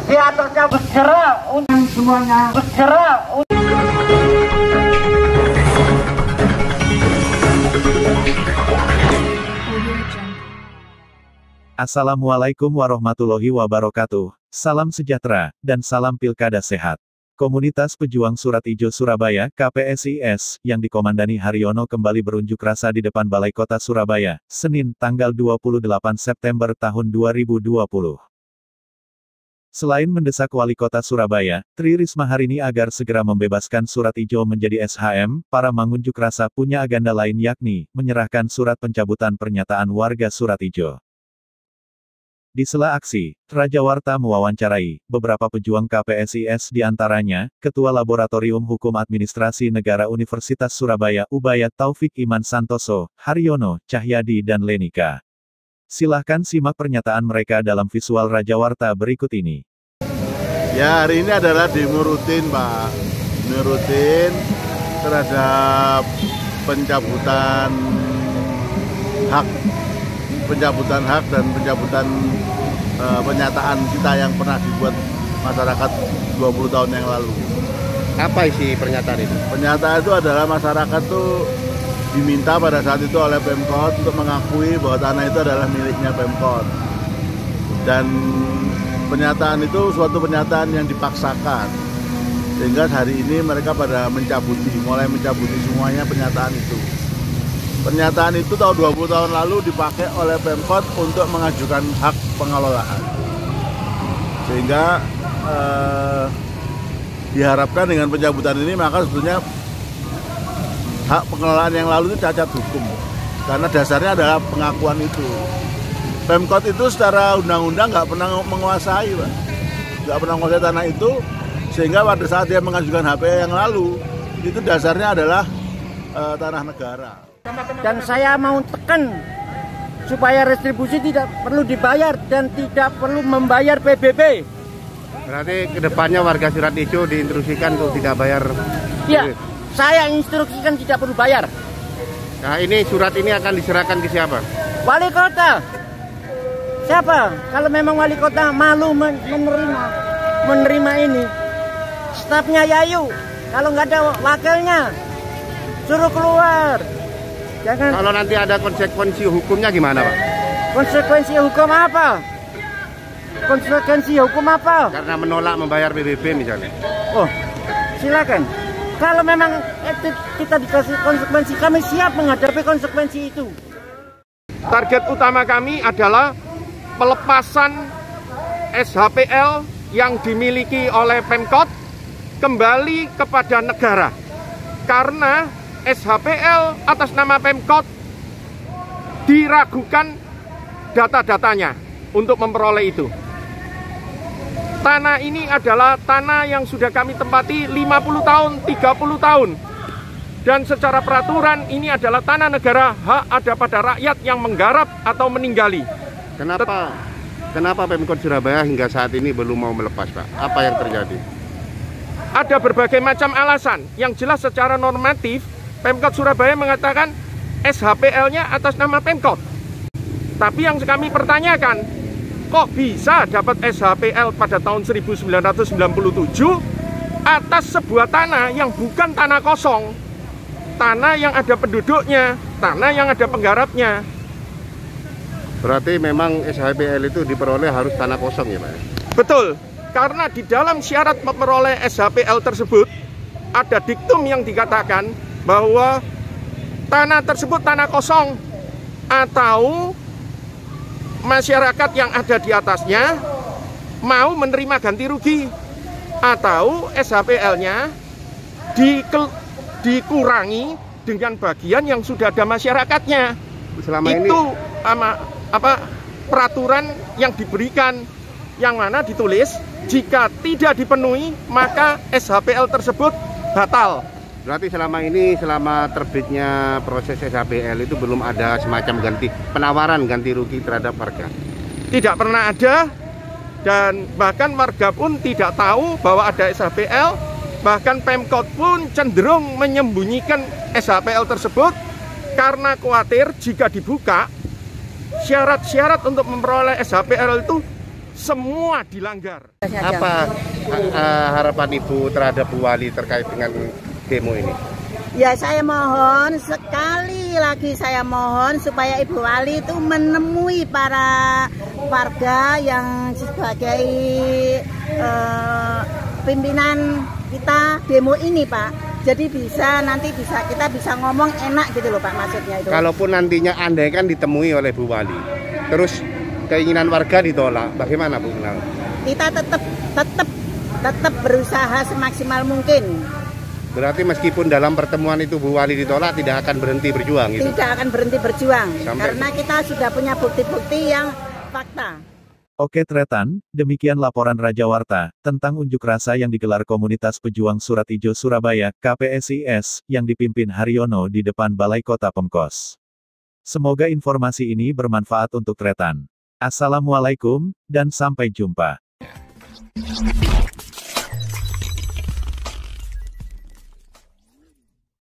di atasnya bergerak untuk semuanya bergerak. Assalamualaikum warahmatullahi wabarakatuh. Salam sejahtera dan salam pilkada sehat. Komunitas Pejuang Surat Ijo Surabaya (KPSIS) yang dikomandani Haryono kembali berunjuk rasa di depan Balai Kota Surabaya, Senin, tanggal 28 September tahun 2020. Selain mendesak Wali Kota Surabaya, Tri Risma hari ini agar segera membebaskan Surat Ijo menjadi SHM, para pengunjuk rasa punya agenda lain yakni, menyerahkan surat pencabutan pernyataan warga Surat Ijo. Di sela aksi, Rajawarta mewawancarai beberapa pejuang KPSIS diantaranya, Ketua Laboratorium Hukum Administrasi Negara Universitas Surabaya Ubayat Taufik Iman Santoso, Haryono, Cahyadi dan Lenika. Silahkan simak pernyataan mereka dalam visual Rajawarta berikut ini. Ya, hari ini adalah demo rutin, Pak. Demo rutin terhadap pencabutan hak dan pencabutan pernyataan kita yang pernah dibuat masyarakat 20 tahun yang lalu. Apa isi pernyataan itu? Pernyataan itu adalah masyarakat tuh diminta pada saat itu oleh Pemkot untuk mengakui bahwa tanah itu adalah miliknya Pemkot. Dan pernyataan itu suatu pernyataan yang dipaksakan. Sehingga hari ini mereka pada mulai mencabuti semuanya pernyataan itu. Pernyataan itu tahun 20 tahun lalu dipakai oleh Pemkot untuk mengajukan hak pengelolaan. Sehingga diharapkan dengan pencabutan ini maka sebetulnya hak pengelolaan yang lalu itu cacat hukum. Karena dasarnya adalah pengakuan itu. Pemkot itu secara undang-undang nggak pernah menguasai, Pak. Nggak pernah menguasai tanah itu, sehingga pada saat dia mengajukan HPE yang lalu, itu dasarnya adalah tanah negara. Dan saya mau tekan supaya restribusi tidak perlu dibayar dan tidak perlu membayar PBB. Berarti kedepannya warga Surat Ijo diinstruksikan untuk tidak bayar. Ya, saya instruksikan tidak perlu bayar. Nah, ini surat ini akan diserahkan ke siapa? Wali kota. Siapa? Kalau memang wali kota malu menerima ini, stafnya Yayu. Kalau nggak ada wakilnya, suruh keluar. Jangan. Kalau nanti ada konsekuensi hukumnya gimana, Pak? Konsekuensi hukum apa? Konsekuensi hukum apa? Karena menolak membayar PBB misalnya. Oh, silakan. Kalau memang kita dikasih konsekuensi, kami siap menghadapi konsekuensi itu. Target utama kami adalah pelepasan SHPL yang dimiliki oleh Pemkot kembali kepada negara. Karena SHPL atas nama Pemkot diragukan data-datanya untuk memperoleh itu. Tanah ini adalah tanah yang sudah kami tempati 50 tahun, 30 tahun. Dan secara peraturan ini adalah tanah negara, hak ada pada rakyat yang menggarap atau meninggali. Kenapa Pemkot Surabaya hingga saat ini belum mau melepas, Pak? Apa yang terjadi? Ada berbagai macam alasan. Yang jelas secara normatif Pemkot Surabaya mengatakan SHPL-nya atas nama Pemkot. Tapi yang kami pertanyakan, kok bisa dapat SHPL pada tahun 1997 atas sebuah tanah yang bukan tanah kosong, tanah yang ada penduduknya, tanah yang ada penggarapnya. Berarti memang SHPL itu diperoleh harus tanah kosong ya, Pak? Betul, karena di dalam syarat memperoleh SHPL tersebut ada diktum yang dikatakan bahwa tanah tersebut tanah kosong atau masyarakat yang ada di atasnya mau menerima ganti rugi atau SHPL-nya dikurangi dengan bagian yang sudah ada masyarakatnya. Selama itu peraturan yang diberikan, yang mana ditulis jika tidak dipenuhi maka SHPL tersebut batal. Berarti selama terbitnya proses SHPL itu belum ada semacam penawaran ganti rugi terhadap warga? Tidak pernah ada, dan bahkan warga pun tidak tahu bahwa ada SHPL. Bahkan Pemkot pun cenderung menyembunyikan SHPL tersebut karena khawatir jika dibuka syarat-syarat untuk memperoleh SHPL itu semua dilanggar. Apa harapan Ibu terhadap Bu Wali terkait dengan demo ini? Ya, saya mohon, sekali lagi saya mohon supaya Ibu Wali itu menemui para warga yang sebagai pimpinan kita demo ini, Pak. Jadi kita bisa ngomong enak gitu loh, Pak, maksudnya itu. Kalaupun nantinya andai kan ditemui oleh Bu Wali, terus keinginan warga ditolak, bagaimana Bu Gunawan? Kita tetap berusaha semaksimal mungkin. Berarti meskipun dalam pertemuan itu Bu Wali ditolak, tidak akan berhenti berjuang gitu? Tidak akan berhenti berjuang, karena kita sudah punya bukti-bukti yang fakta. Oke Tretan, demikian laporan Raja Warta, tentang unjuk rasa yang digelar Komunitas Pejuang Surat Ijo Surabaya, KPSIS, yang dipimpin Haryono di depan Balai Kota Pemkos. Semoga informasi ini bermanfaat untuk Tretan. Assalamualaikum, dan sampai jumpa.